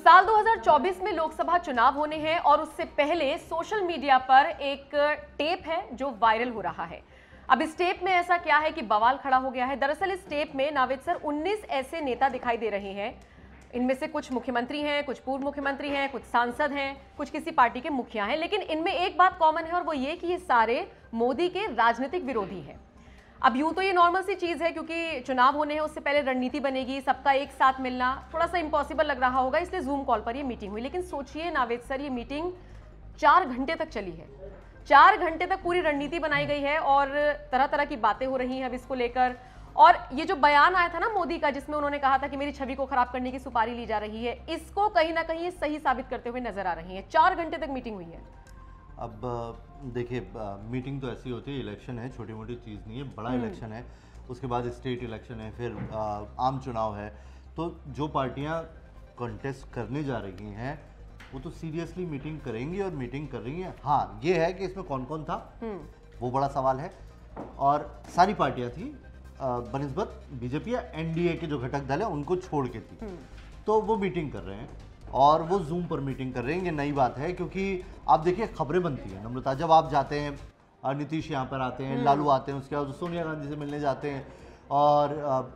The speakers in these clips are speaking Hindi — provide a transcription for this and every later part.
साल 2024 में लोकसभा चुनाव होने हैं और उससे पहले सोशल मीडिया पर एक टेप है जो वायरल हो रहा है। अब इस टेप में ऐसा क्या है कि बवाल खड़ा हो गया है। दरअसल इस टेप में नावेद सर 19 ऐसे नेता दिखाई दे रहे हैं। इनमें से कुछ मुख्यमंत्री हैं, कुछ पूर्व मुख्यमंत्री हैं, कुछ सांसद हैं, कुछ किसी पार्टी के मुखिया हैं, लेकिन इनमें एक बात कॉमन है और वो ये कि ये सारे मोदी के राजनीतिक विरोधी हैं। अब यूं तो ये नॉर्मल सी चीज है क्योंकि चुनाव होने हैं, उससे पहले रणनीति बनेगी, सबका एक साथ मिलना थोड़ा सा इम्पॉसिबल लग रहा होगा, इसलिए जूम कॉल पर ये मीटिंग हुई। लेकिन सोचिए नावेद सर, ये मीटिंग 4 घंटे तक चली है। 4 घंटे तक पूरी रणनीति बनाई गई है और तरह तरह की बातें हो रही हैं अब इसको लेकर। और ये जो बयान आया था ना मोदी का, जिसमें उन्होंने कहा था कि मेरी छवि को खराब करने की सुपारी ली जा रही है, इसको कहीं ना कहीं सही साबित करते हुए नजर आ रही है। 4 घंटे तक मीटिंग हुई है। अब देखिए, मीटिंग तो ऐसी होती है, इलेक्शन है, छोटी मोटी चीज़ नहीं है, बड़ा इलेक्शन है, उसके बाद स्टेट इलेक्शन है, फिर आम चुनाव है। तो जो पार्टियां कॉन्टेस्ट करने जा रही हैं वो तो सीरियसली मीटिंग करेंगी और मीटिंग कर रही हैं। हाँ, ये है कि इसमें कौन कौन था वो बड़ा सवाल है। और सारी पार्टियां थी बनिस्बत बीजेपी या एनडीए के जो घटक दल है उनको छोड़ के थी, तो वो मीटिंग कर रहे हैं और वो जूम पर मीटिंग कर रहे हैं। ये नई बात है क्योंकि आप देखिए खबरें बनती हैं नम्रता, जब आप जाते हैं, नीतीश यहाँ पर आते हैं, लालू आते हैं, उसके बाद सोनिया गांधी से मिलने जाते हैं, और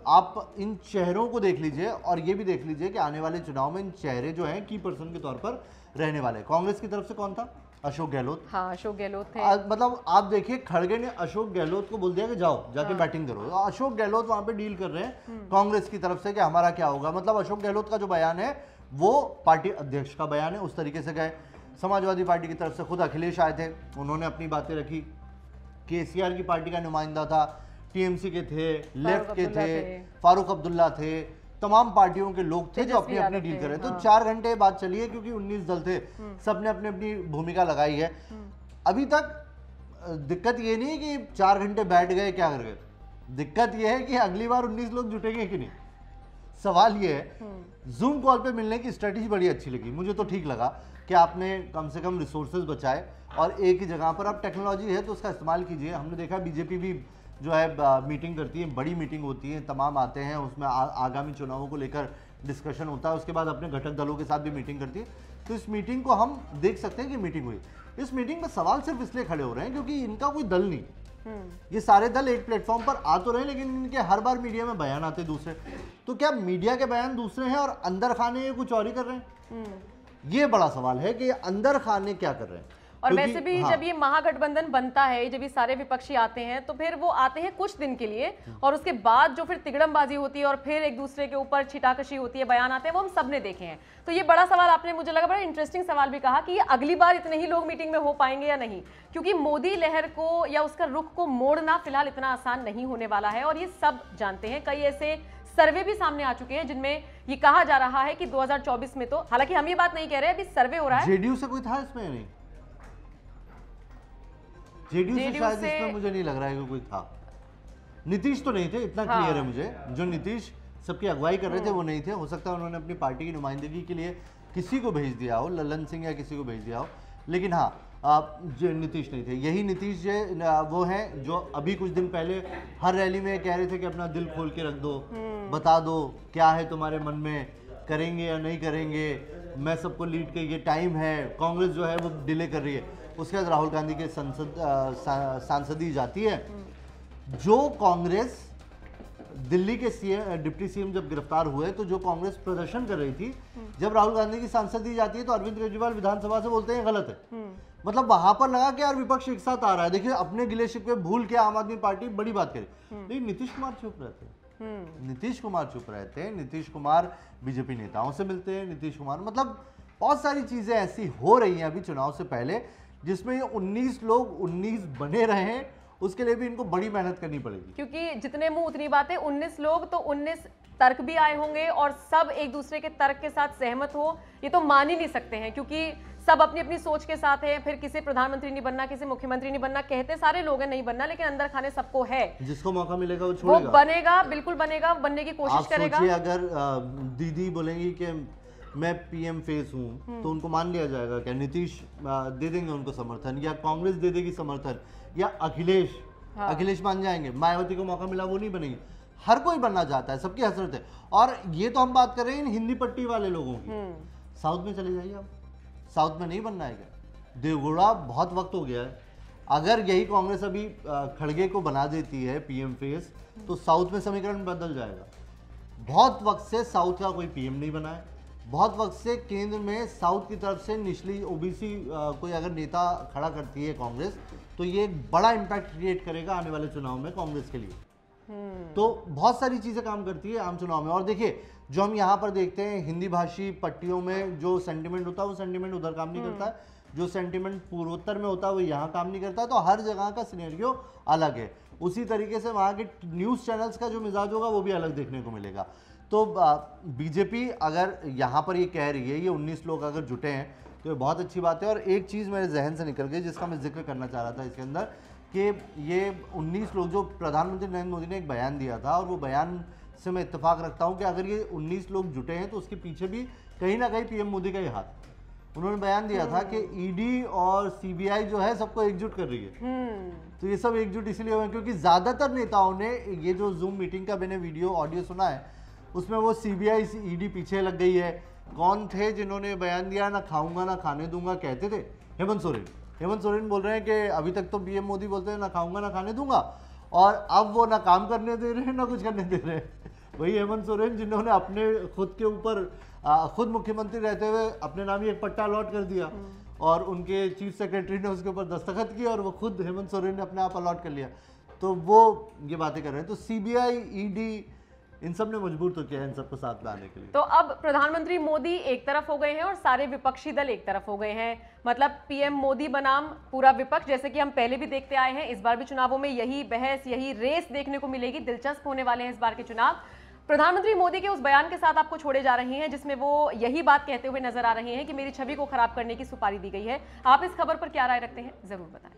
आप इन चेहरों को देख लीजिए और ये भी देख लीजिए कि आने वाले चुनाव में इन चेहरे जो हैं की पर्सन के तौर पर रहने वाले। कांग्रेस की तरफ से कौन था? अशोक गहलोत। हाँ, अशोक गहलोत थे। मतलब आप देखिए, खड़गे ने अशोक गहलोत को बोल दिया कि जाओ जाके बैटिंग करो। अशोक गहलोत वहां पे डील कर रहे हैं कांग्रेस की तरफ से कि हमारा क्या होगा। मतलब अशोक गहलोत का जो बयान है वो पार्टी अध्यक्ष का बयान है, उस तरीके से गए। समाजवादी पार्टी की तरफ से खुद अखिलेश आए थे, उन्होंने अपनी बातें रखी। केसीआर की पार्टी का नुमाइंदा था, टीएमसी के थे, लेफ्ट के थे, फारूक अब्दुल्ला थे, तमाम पार्टियों के लोग थे जो अपनी अपनी डील कर रहे थे। तो 4 घंटे बात चली है क्योंकि 19 दल थे, सबने अपनी अपनी भूमिका लगाई है। अभी तक दिक्कत ये नहीं है कि 4 घंटे बैठ गए क्या कर गए, दिक्कत ये है कि अगली बार 19 लोग जुटेंगे कि नहीं। सवाल ये है, जूम कॉल पे मिलने की स्ट्रेटेजी बड़ी अच्छी लगी मुझे, तो ठीक लगा कि आपने कम से कम रिसोर्सेज बचाए और एक ही जगह पर, अब टेक्नोलॉजी है तो उसका इस्तेमाल कीजिए। हमने देखा बीजेपी भी जो है मीटिंग करती है, बड़ी मीटिंग होती है, तमाम आते हैं, उसमें आगामी चुनावों को लेकर डिस्कशन होता है, उसके बाद अपने घटक दलों के साथ भी मीटिंग करती है। तो इस मीटिंग को हम देख सकते हैं कि मीटिंग हुई। इस मीटिंग में सवाल सिर्फ इसलिए खड़े हो रहे हैं क्योंकि इनका कोई दल नहीं, ये सारे दल एक प्लेटफॉर्म पर आ तो रहे, लेकिन इनके हर बार मीडिया में बयान आते दूसरे। तो क्या मीडिया के बयान दूसरे हैं और अंदर खाने ये कुछ और ही कर रहे हैं? ये बड़ा सवाल है कि अंदर खाने क्या कर रहे हैं। और वैसे भी हाँ, जब ये महागठबंधन बनता है, जब ये सारे विपक्षी आते हैं तो फिर वो आते हैं कुछ दिन के लिए और उसके बाद जो फिर तिगड़मबाजी होती है और फिर एक दूसरे के ऊपर छिटाकशी होती है, बयान आते हैं, वो हम सब ने देखे हैं। तो ये बड़ा सवाल आपने, मुझे लगा बड़ा इंटरेस्टिंग सवाल भी कहा कि ये अगली बार इतने ही लोग मीटिंग में हो पाएंगे या नहीं, क्योंकि मोदी लहर को या उसका रुख को मोड़ना फिलहाल इतना आसान नहीं होने वाला है और ये सब जानते हैं। कई ऐसे सर्वे भी सामने आ चुके हैं जिनमें ये कहा जा रहा है कि 2024 में, तो हालांकि हम ये बात नहीं कह रहे, अभी सर्वे हो रहा है। जेडीयू से कोई था इसमें? नहीं, जेडीयू से शायद इसमें मुझे नहीं लग रहा है कि कोई था। नीतीश तो नहीं थे, इतना क्लियर है मुझे। जो नीतीश सबकी अगुवाई कर रहे थे वो नहीं थे। हो सकता है उन्होंने अपनी पार्टी की नुमाइंदगी के लिए किसी को भेज दिया हो, ललन सिंह या किसी को भेज दिया हो, लेकिन हाँ जो नीतीश नहीं थे। यही नीतीश जो वो हैं जो अभी कुछ दिन पहले हर रैली में कह रहे थे कि अपना दिल खोल के रख दो, बता दो क्या है तुम्हारे मन में, करेंगे या नहीं करेंगे, मैं सबको लीड के, ये टाइम है। कांग्रेस जो है वो डिले कर रही है। उसके बाद राहुल गांधी के सांसदी जाती है। जो कांग्रेस दिल्ली के डिप्टी सीएम जब गिरफ्तार हुए तो जो कांग्रेस प्रदर्शन कर रही थी, जब राहुल गांधी की सांसदी जाती है तो अरविंद केजरीवाल विधानसभा से बोलते हैं गलत है। मतलब वहां पर लगा कि यार विपक्ष एक साथ आ रहा है। देखिए, अपने गिले शिकवे भूल के आम आदमी पार्टी बड़ी बात करे, लेकिन नीतीश कुमार चुप रहते हैं। नीतीश कुमार चुप रहते हैं। नीतीश कुमार बीजेपी नेताओं से मिलते हैं। नीतीश कुमार, मतलब बहुत सारी चीजें ऐसी हो रही हैं अभी चुनाव से पहले जिसमें ये 19 लोग 19 बने रहे, उसके लिए भी इनको बड़ी मेहनत करनी पड़ेगी। क्योंकि जितने मुंह उतनी बातें, 19 लोग तो 19 तर्क भी आए होंगे और सब एक दूसरे के तर्क के साथ सहमत हो, ये तो मान ही नहीं सकते हैं, क्योंकि सब अपनी अपनी सोच के साथ हैं। फिर किसी प्रधानमंत्री नहीं बनना, किसी मुख्यमंत्री नहीं बनना, कहते सारे लोग हैं नहीं बनना, लेकिन अंदर खाने सबको है। जिसको मौका मिलेगा वो छोड़ेगा, वो बनेगा, बिल्कुल बनेगा, बनने की कोशिश करेगा। अगर दीदी बोलेंगी कि मैं पीएम फेस हूं तो उनको मान लिया जाएगा क्या? नीतीश दे देंगे उनको समर्थन, या कांग्रेस दे देगी समर्थन, या अखिलेश अखिलेश मान जाएंगे? मायावती को मौका मिला वो नहीं बनेगी। हर कोई बनना चाहता है, सबकी हसरत है। और ये तो हम बात कर रहे हैं इन हिंदी पट्टी वाले लोगों की। साउथ में चले जाइए आप, साउथ में नहीं बनना है क्या? देवगौड़ा बहुत वक्त हो गया है, अगर यही कांग्रेस अभी खड़गे को बना देती है पीएम फेस, तो साउथ में समीकरण बदल जाएगा। बहुत वक्त से साउथ का कोई पीएम नहीं बना है, बहुत वक्त से केंद्र में साउथ की तरफ से निचली ओबीसी कोई अगर नेता खड़ा करती है कांग्रेस, तो ये एक बड़ा इम्पैक्ट क्रिएट करेगा आने वाले चुनाव में कांग्रेस के लिए। तो बहुत सारी चीजें काम करती है आम चुनाव में। और देखिए, जो हम यहाँ पर देखते हैं हिंदी भाषी पट्टियों में जो सेंटिमेंट होता है वो सेंटिमेंट उधर काम नहीं करता है, जो सेंटिमेंट पूर्वोत्तर में होता है वो यहाँ काम नहीं करता है। तो हर जगह का सिनेरियो अलग है। उसी तरीके से वहाँ के न्यूज़ चैनल्स का जो मिजाज होगा वो भी अलग देखने को मिलेगा। तो बीजेपी अगर यहाँ पर ये कह रही है, ये 19 लोग अगर जुटे हैं तो ये बहुत अच्छी बात है। और एक चीज़ मेरे जहन से निकल गई जिसका मैं जिक्र करना चाह रहा था इसके अंदर, कि ये 19 लोग, जो प्रधानमंत्री नरेंद्र मोदी ने एक बयान दिया था, और वो बयान से मैं इत्तेफाक रखता हूँ कि अगर ये 19 लोग जुटे हैं तो उसके पीछे भी कहीं ना कहीं पीएम मोदी का ही हाथ। उन्होंने बयान दिया था कि ईडी और सीबीआई जो है सबको एकजुट कर रही है। तो ये सब एकजुट इसलिए हुए क्योंकि ज्यादातर नेताओं ने, ये जो जूम मीटिंग का मैंने वीडियो ऑडियो सुना है उसमें वो सीबीआई ईडी पीछे लग गई है। कौन थे जिन्होंने बयान दिया, ना खाऊंगा ना खाने दूंगा कहते थे? हेमंत सोरेन। हेमंत सोरेन बोल रहे हैं कि अभी तक तो पीएम मोदी बोलते हैं ना खाऊंगा ना खाने दूंगा, और अब वो ना काम करने दे रहे हैं ना कुछ करने दे रहे हैं। वही हेमंत सोरेन जिन्होंने अपने खुद के ऊपर खुद मुख्यमंत्री रहते हुए अपने नाम ही एक पट्टा अलॉट कर दिया, और उनके चीफ सेक्रेटरी ने उसके ऊपर दस्तखत किए और वो खुद हेमंत सोरेन ने अपने आप अलॉट कर लिया। तो वो ये बातें कर रहे हैं। तो सीबीआई, ईडी, इन सब ने मजबूर तो किया है इन सबको साथ में आने के लिए। तो अब प्रधानमंत्री मोदी एक तरफ हो गए हैं और सारे विपक्षी दल एक तरफ हो गए हैं, मतलब पीएम मोदी बनाम पूरा विपक्ष, जैसे कि हम पहले भी देखते आए हैं। इस बार भी चुनावों में यही बहस, यही रेस देखने को मिलेगी। दिलचस्प होने वाले हैं इस बार के चुनाव। प्रधानमंत्री मोदी के उस बयान के साथ आपको छोड़े जा रहे हैं जिसमें वो यही बात कहते हुए नजर आ रहे हैं कि मेरी छवि को खराब करने की सुपारी दी गई है। आप इस खबर पर क्या राय रखते हैं, जरूर बताएं।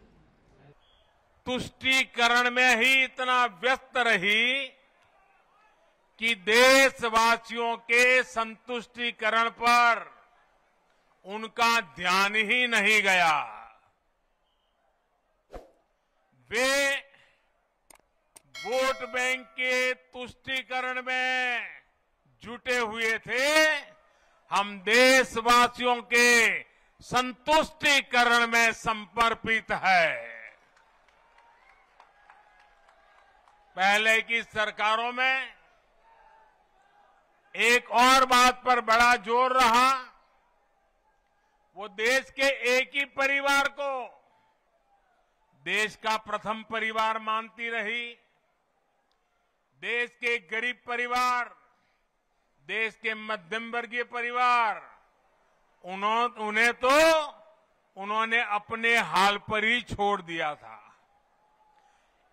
तुष्टीकरण में ही इतना व्यस्त रही कि देशवासियों के संतुष्टीकरण पर उनका ध्यान ही नहीं गया। वे वोट बैंक के तुष्टीकरण में जुटे हुए थे। हम देशवासियों के संतुष्टीकरण में समर्पित है। पहले की सरकारों में एक और बात पर बड़ा जोर रहा, वो देश के एक ही परिवार को देश का प्रथम परिवार मानती रही। देश के गरीब परिवार, देश के मध्यम वर्गीय परिवार, उन्होंने अपने हाल पर ही छोड़ दिया था।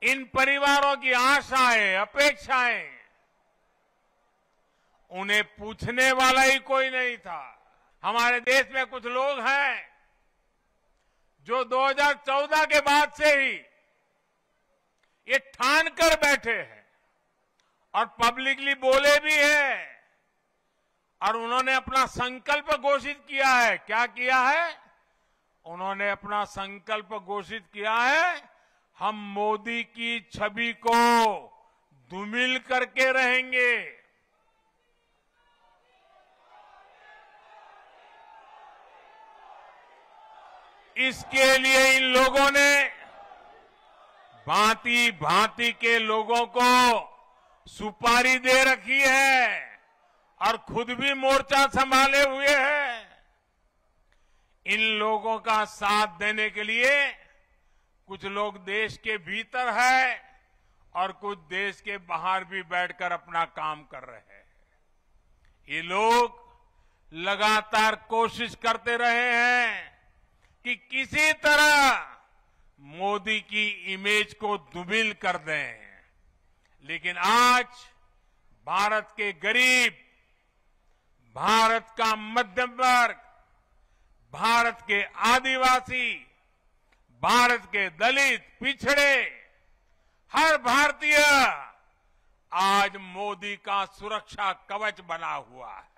इन परिवारों की आशाएं, अपेक्षाएं, उन्हें पूछने वाला ही कोई नहीं था। हमारे देश में कुछ लोग हैं जो 2014 के बाद से ही ये ठान कर बैठे हैं और पब्लिकली बोले भी हैं, और उन्होंने अपना संकल्प घोषित किया है। क्या किया है? उन्होंने अपना संकल्प घोषित किया है, हम मोदी की छवि को धूमिल करके रहेंगे। इसके लिए इन लोगों ने भांति भांति के लोगों को सुपारी दे रखी है और खुद भी मोर्चा संभाले हुए हैं। इन लोगों का साथ देने के लिए कुछ लोग देश के भीतर है और कुछ देश के बाहर भी बैठकर अपना काम कर रहे हैं। ये लोग लगातार कोशिश करते रहे हैं कि किसी तरह मोदी की इमेज को धूमिल कर दें, लेकिन आज भारत के गरीब, भारत का मध्यम वर्ग, भारत के आदिवासी, भारत के दलित, पिछड़े, हर भारतीय आज मोदी का सुरक्षा कवच बना हुआ है।